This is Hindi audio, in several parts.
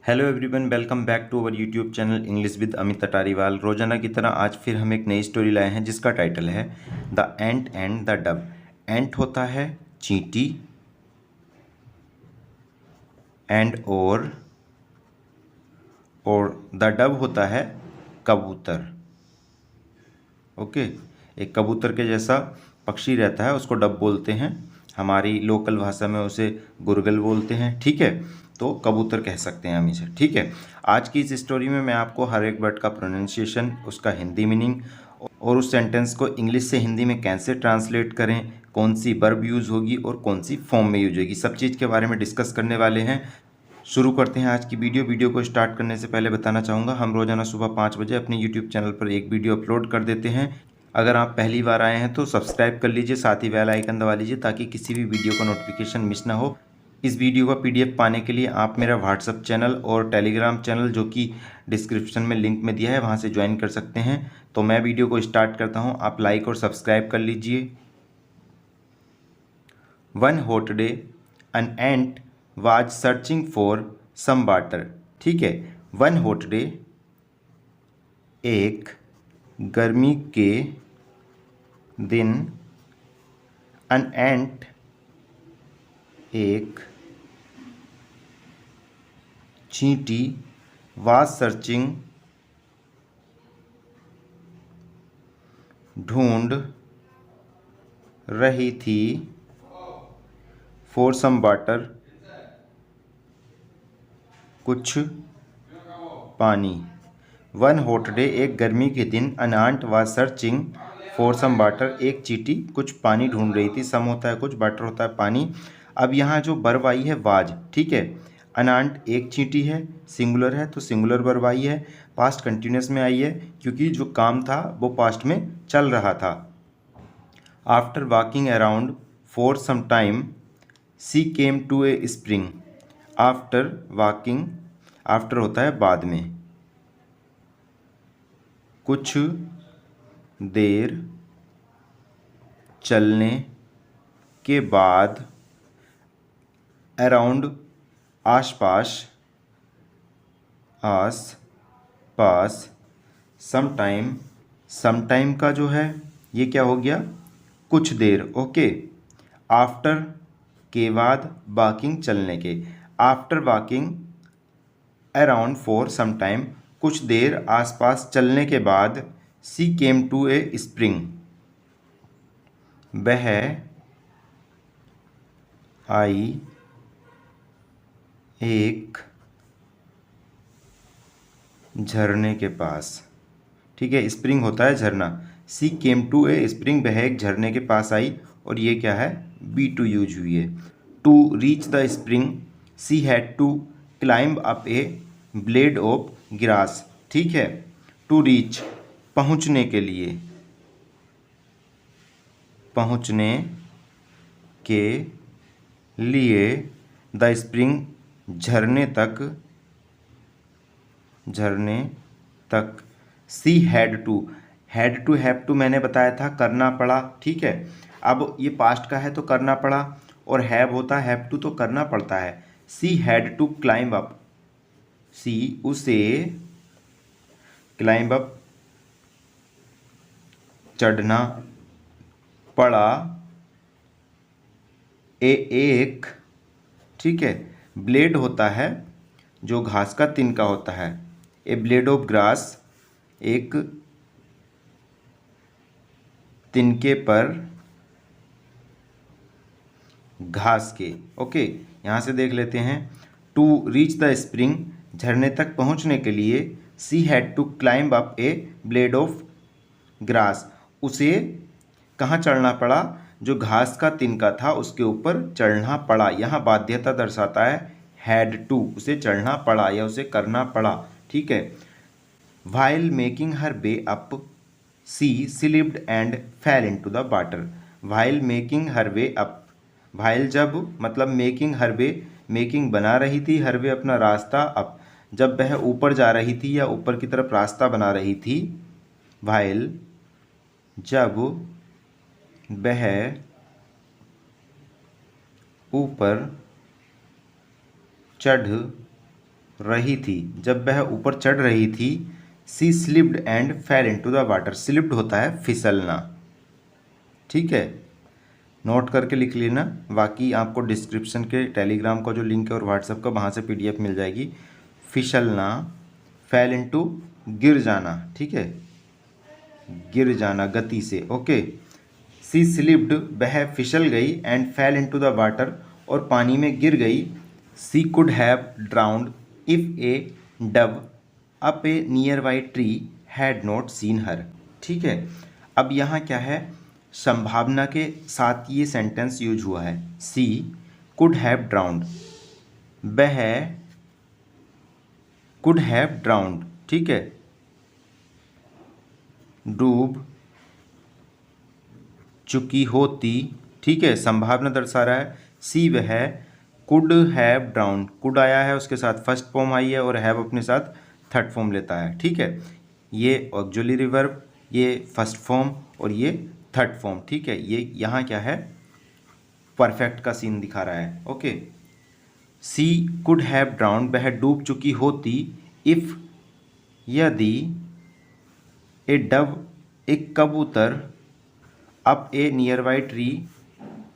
Hello everyone, welcome back to our YouTube channel English with Amit Atariwal. रोजाना की तरह आज फिर हम एक नई स्टोरी लाए हैं जिसका टाइटल है the ant and the dove. Ant होता है चींटी, एंड और द डव होता है कबूतर। ओके, एक कबूतर के जैसा पक्षी रहता है, उसको डव बोलते हैं। हमारी लोकल भाषा में उसे गुरगल बोलते हैं। ठीक है, तो कबूतर कह सकते हैं हम इसे। ठीक है, आज की इस स्टोरी में मैं आपको हर एक वर्ड का प्रोनाउंसिएशन, उसका हिंदी मीनिंग और उस सेंटेंस को इंग्लिश से हिंदी में कैसे ट्रांसलेट करें, कौन सी वर्ब यूज़ होगी और कौन सी फॉर्म में यूज होगी, सब चीज़ के बारे में डिस्कस करने वाले हैं। शुरू करते हैं आज की वीडियो को स्टार्ट करने से पहले बताना चाहूँगा, हम रोजाना सुबह 5 बजे अपने यूट्यूब चैनल पर एक वीडियो अपलोड कर देते हैं। अगर आप पहली बार आए हैं तो सब्सक्राइब कर लीजिए, साथ ही बेल आइकन दबा लीजिए ताकि किसी भी वीडियो का नोटिफिकेशन मिस ना हो। इस वीडियो का पीडीएफ पाने के लिए आप मेरा व्हाट्सअप चैनल और टेलीग्राम चैनल, जो कि डिस्क्रिप्शन में लिंक में दिया है, वहाँ से ज्वाइन कर सकते हैं। तो मैं वीडियो को स्टार्ट करता हूँ, आप लाइक और सब्सक्राइब कर लीजिए। One hot day an ant was searching for some water. ठीक है, वन हॉट डे एक गर्मी के दिन, एन एंट एक चींटी, वाज सर्चिंग ढूंढ रही थी, फॉर सम वाटर कुछ पानी। वन हॉट डे एक गर्मी के दिन, an ant was searching for some water एक चींटी कुछ पानी ढूंढ रही थी। सम होता है कुछ, वाटर होता है पानी। अब यहाँ जो वर्ब आई है वाज, ठीक है। अन आंट एक चींटी है, सिंगुलर है तो सिंगुलर वर्ब आई है, पास्ट कंटिन्यूस में आई है क्योंकि जो काम था वो पास्ट में चल रहा था। After walking around for some time she came to a spring. After walking, after होता है बाद में, कुछ देर चलने के बाद, अराउंड आसपास, आस पास, समटाइम, समटाइम का जो है ये क्या हो गया, कुछ देर। ओके, आफ्टर के बाद, वॉकिंग चलने के, after walking around for some time कुछ देर आसपास चलने के बाद, सी केम टू ए स्प्रिंग वह आई एक झरने के पास। ठीक है, स्प्रिंग होता है झरना। सी केम टू ए स्प्रिंग वह एक झरने के पास आई, और ये क्या है, बी टू यूज हुई है। To reach the spring she had to climb up a blade of grass. ठीक है, टू रीच पहुंचने के लिए, पहुंचने के लिए, द स्प्रिंग झरने तक, झरने तक, she had to, had to have to मैंने बताया था करना पड़ा। ठीक है, अब ये पास्ट का है तो करना पड़ा, और हैव होता है हैव टू तो करना पड़ता है। She had to climb up, she उसे क्लाइंब अप चढ़ना पड़ा, एक, ठीक है, ब्लेड होता है जो घास का तिनका होता है, ए ब्लेड ऑफ ग्रास एक तिनके पर घास के। ओके, यहाँ से देख लेते हैं। टू रीच द स्प्रिंग झरने तक पहुँचने के लिए, she had to climb up a blade of grass उसे कहाँ चढ़ना पड़ा, जो घास का तिनका था उसके ऊपर चढ़ना पड़ा। यहाँ बाध्यता दर्शाता है, हैड टू, उसे चढ़ना पड़ा या उसे करना पड़ा। ठीक है, while making her way up she slipped and fell into the water. While making her way up, while जब, मतलब मेकिंग हर वे, मेकिंग बना रही थी, हर वे अपना रास्ता, अप जब वह ऊपर जा रही थी या ऊपर की तरफ रास्ता बना रही थी, वाइल जब वह ऊपर चढ़ रही थी, जब वह ऊपर चढ़ रही थी, she slipped and fell into the water. Slipped होता है फिसलना, ठीक है, नोट करके लिख लेना। बाकी आपको डिस्क्रिप्शन के टेलीग्राम का जो लिंक है और व्हाट्सएप का, वहाँ से पीडीएफ मिल जाएगी। फिसलना, फेल इनटू गिर जाना, ठीक है, गिर जाना गति से, ओके। सी स्लिप्ड वह फिसल गई, and fell into the water और पानी में गिर गई। She could have drowned if a dove up a nearby tree had not seen her, ठीक है। अब यहाँ क्या है, संभावना के साथ ये सेंटेंस यूज हुआ है। सी कुड हैव ड्राउंड, वह कुड हैव ड्राउंड, ठीक है, डूब चुकी होती, ठीक है, संभावना दर्शा रहा है। सी वह कुड हैव ड्राउंड, कुड आया है उसके साथ फर्स्ट फॉर्म आई है और हैव अपने साथ थर्ड फॉर्म लेता है, ठीक है। ये ऑक्सिलरी वर्ब, ये फर्स्ट फॉर्म और ये थर्ड फॉर्म, ठीक है। ये यहाँ क्या है, परफेक्ट का सीन दिखा रहा है, okay. She could have drowned, वह डूब चुकी होती, इफ यदि ए डव एक कबूतर, up a nearby tree,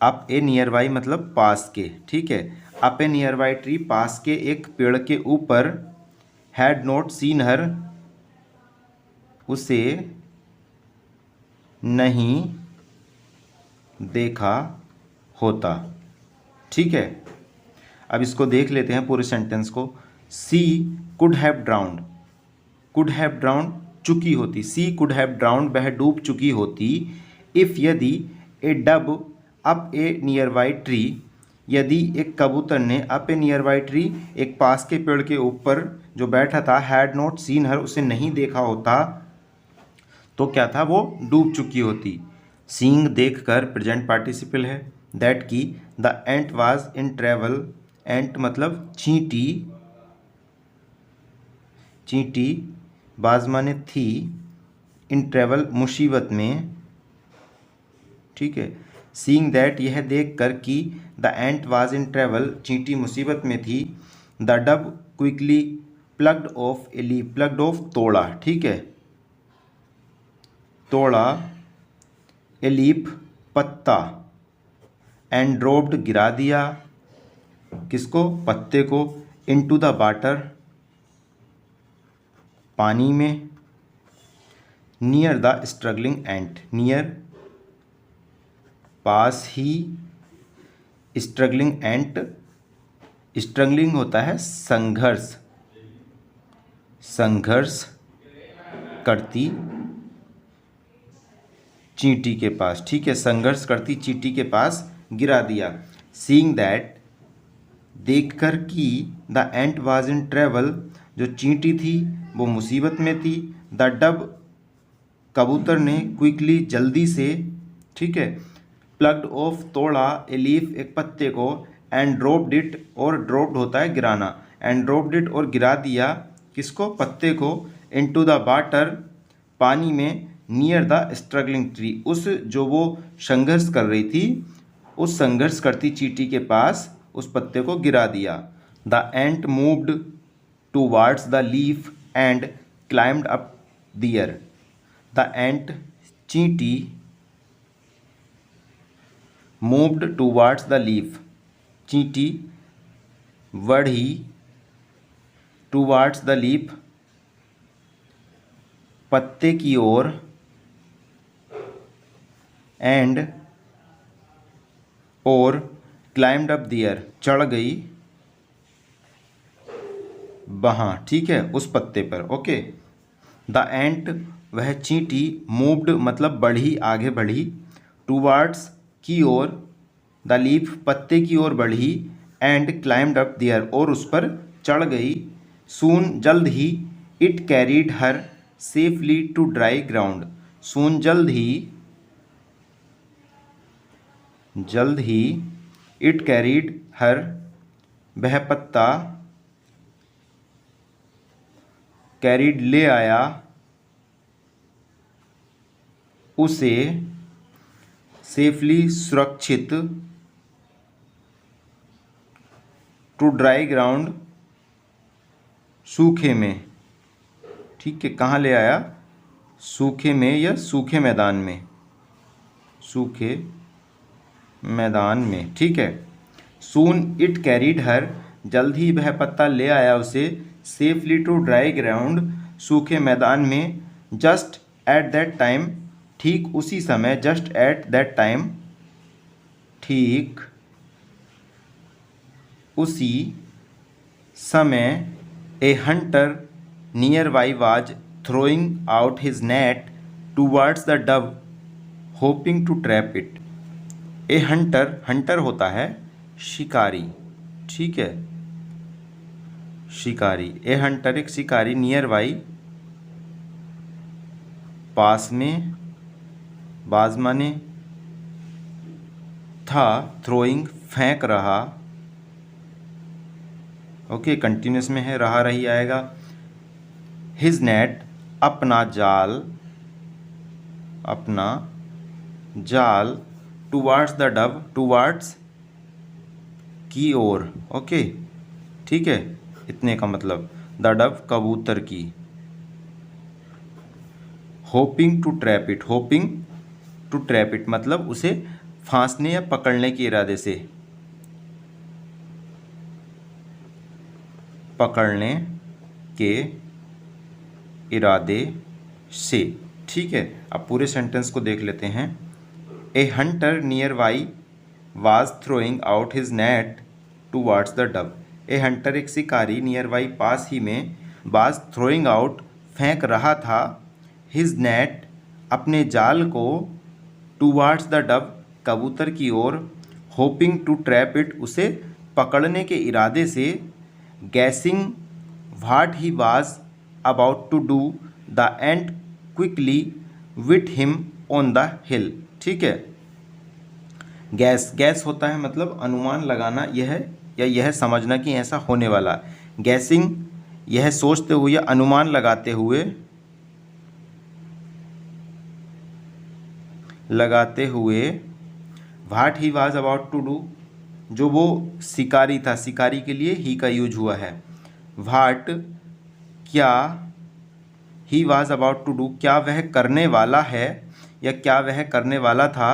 up a nearby मतलब पास के, ठीक है, up a nearby tree पास के एक पेड़ के ऊपर, हैड नॉट सीन हर उसे नहीं देखा होता, ठीक है। अब इसको देख लेते हैं पूरे सेंटेंस को। She could have drowned, could have drowned चुकी होती, सी कुड हैव ड्राउंड वह डूब चुकी होती, इफ़ यदि a dove up a nearby tree, यदि एक कबूतर ने up a nearby tree एक पास के पेड़ के ऊपर जो बैठा था, हैड नॉट सीन हर उसे नहीं देखा होता, तो क्या था, वो डूब चुकी होती। सीइंग देख कर प्रेजेंट पार्टिसिपल है। दैट की the ant was in trouble, ant मतलब चींटी, चींटी, बाज माने थी, इन ट्रेवल मुसीबत में, ठीक है। सीइंग दैट यह देख कर कि the ant was in trouble चींटी मुसीबत में थी, the dove quickly plucked off a leaf, plucked off तोड़ा, ठीक है, तोड़ा, ए लीफ पत्ता, एंड ड्रॉप्ड गिरा दिया, किसको, पत्ते को, इनटू द वाटर पानी में, near the struggling ant, near pass he, struggling ant, struggling होता है संघर्ष, संघर्ष करती चींटी के पास, ठीक है, संघर्ष करती चींटी के पास गिरा दिया। सीइंग दैट देखकर कि the ant was in travel जो चींटी थी वो मुसीबत में थी, द डब कबूतर ने क्विकली जल्दी से, ठीक है, प्लग्ड ऑफ तोड़ा, ए लीफ एक पत्ते को, एंड ड्रॉप्ड इट और ड्रॉप्ड होता है गिराना, एंड ड्रॉप्ड इट और गिरा दिया, किसको, पत्ते को, इनटू द वाटर पानी में, नियर द स्ट्रगलिंग ट्री उस जो वो संघर्ष कर रही थी उस संघर्ष करती चींटी के पास उस पत्ते को गिरा दिया। The ant moved towards the leaf and climbed up there, the ant चींटी मूव्ड टूवार्ड्स द लीफ, चींटी बढ़ी, टूवार्ड्स द लीफ पत्ते की ओर, एंड और क्लाइम्ड अप दियर चढ़ गई वहाँ, ठीक है, उस पत्ते पर, ओके। द एंट वह चींटी, मूव्ड मतलब बढ़ी, आगे बढ़ी, टूवार्ड्स की ओर, द लीफ पत्ते की ओर बढ़ी, एंड क्लाइम्ड अप दियर और उस पर चढ़ गई, सून जल्द ही, it carried her safely to dry ground, soon जल्द ही इट कैरीड हर वह पत्ता, कैरीड ले आया, उसे, सेफली सुरक्षित, टू ड्राई ग्राउंड सूखे में, ठीक है, कहाँ ले आया, सूखे में या सूखे मैदान में, सूखे मैदान में, ठीक है। सून इट कैरीड हर, जल्द ही वह पत्ता ले आया उसे, सेफली टू ड्राई ग्राउंड, सूखे मैदान में, जस्ट एट दैट टाइम, ठीक उसी समय, जस्ट एट दैट टाइम, ठीक उसी समय, a hunter nearby was throwing out his net towards the dove hoping to trap it. A hunter, hunter होता है शिकारी, ठीक है, शिकारी। ए हंटर एक शिकारी, नियर बाई पास में, बाज माने था, थ्रोइंग फेंक रहा, ओके, कंटिन्यूस में है, रहा रही आएगा। हिज नेट अपना जाल, अपना जाल, टूवर्ड्स द डव, टूवर्ड्स की ओर, ओके, ठीक है, इतने का मतलब, द डव कबूतर की, hoping to trap it, hoping to trap it मतलब उसे फांसने या पकड़ने के इरादे से, पकड़ने के इरादे से, ठीक है। अब पूरे सेंटेंस को देख लेते हैं। ए hunter nearby was throwing out his net towards the Dove. A Hunter एक शिकारी, नियर बाई पास ही में, वाज थ्रोइंग आउट फेंक रहा था, हिज नेट अपने जाल को, टूवर्ड्स द डव कबूतर की ओर, होपिंग टू ट्रैप इट उसे पकड़ने के इरादे से, guessing what he was about to do, the ant quickly with him on the heel, ठीक है। गैस, गैस होता है मतलब अनुमान लगाना, यह या यह समझना कि ऐसा होने वाला। गैसिंग यह सोचते हुए या अनुमान लगाते हुए, what he was about to do, जो वो शिकारी था, शिकारी के लिए ही का यूज हुआ है। व्हाट क्या, he was about to do क्या वह करने वाला है, या क्या वह करने वाला था,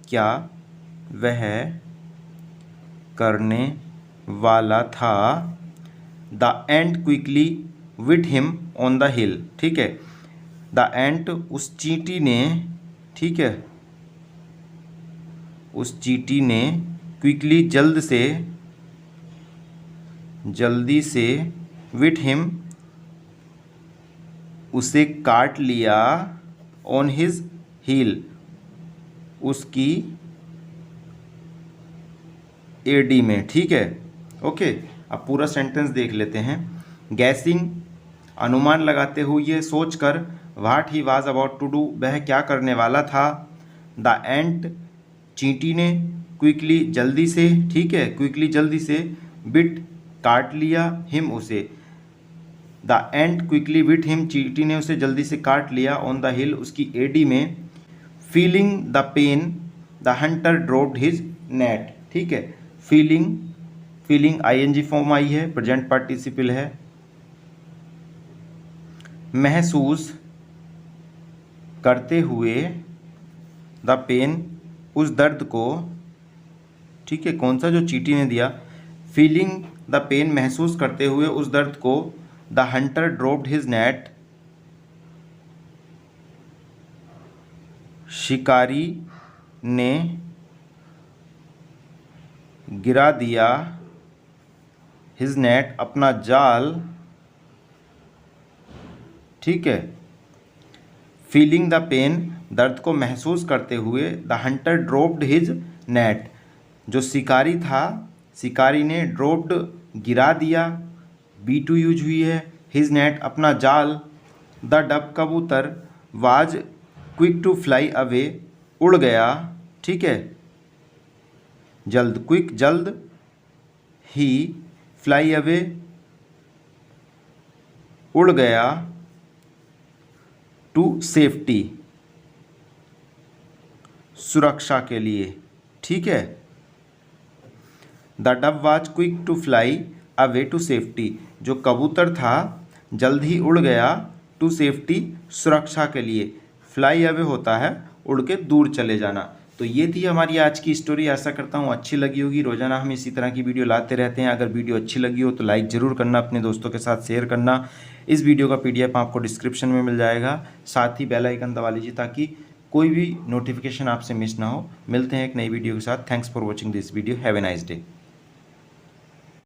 क्या वह करने वाला था, the ant quickly with him on the heel, ठीक है। द एंट उस चींटी ने, ठीक है, उस चींटी ने, क्विकली जल्द से, जल्दी से, विथ हिम उसे काट लिया, ऑन हिज हील उसकी एडी में, ठीक है, ओके। अब पूरा सेंटेंस देख लेते हैं। गैसिंग अनुमान लगाते हुए, ये सोचकर, what he was about to do वह क्या करने वाला था, द एंट चींटी ने, क्विकली जल्दी से, ठीक है, क्विकली जल्दी से, बिट काट लिया, हिम उसे, the ant quickly with him चींटी ने उसे जल्दी से काट लिया, ऑन द हिल उसकी एडी में, feeling the pain the hunter dropped his net, ठीक है। फीलिंग, फीलिंग आईएनजी फॉर्म आई है, प्रेजेंट पार्टिसिपल है। महसूस करते हुए, द पेन उस दर्द को, ठीक है, कौन सा, जो चींटी ने दिया। फीलिंग द पेन महसूस करते हुए उस दर्द को, the hunter dropped his net शिकारी ने गिरा दिया, हिज नेट अपना जाल, ठीक है। फीलिंग द पेन दर्द को महसूस करते हुए, the hunter dropped his net जो शिकारी था, शिकारी ने, ड्रॉप्ड गिरा दिया, B2 यूज हुई है, हिज नेट अपना जाल, द डब कबूतर, was quick to fly away उड़ गया, ठीक है, जल्द, क्विक जल्द, ही फ्लाई अवे उड़ गया, टू सेफ्टी सुरक्षा के लिए, ठीक है। The dove was quick to fly away to safety जो कबूतर था जल्द ही उड़ गया टू सेफ्टी, सुरक्षा के लिए। फ्लाई अवे होता है उड़ के दूर चले जाना। तो ये थी हमारी आज की स्टोरी। आशा करता हूँ अच्छी लगी होगी। रोजाना हम इसी तरह की वीडियो लाते रहते हैं। अगर वीडियो अच्छी लगी हो तो लाइक ज़रूर करना, अपने दोस्तों के साथ शेयर करना। इस वीडियो का PDF आपको डिस्क्रिप्शन में मिल जाएगा। साथ ही बेल आइकन दबा लीजिए ताकि कोई भी नोटिफिकेशन आपसे मिस ना हो। मिलते हैं एक नई वीडियो के साथ। Thanks for watching this video. Have a nice day.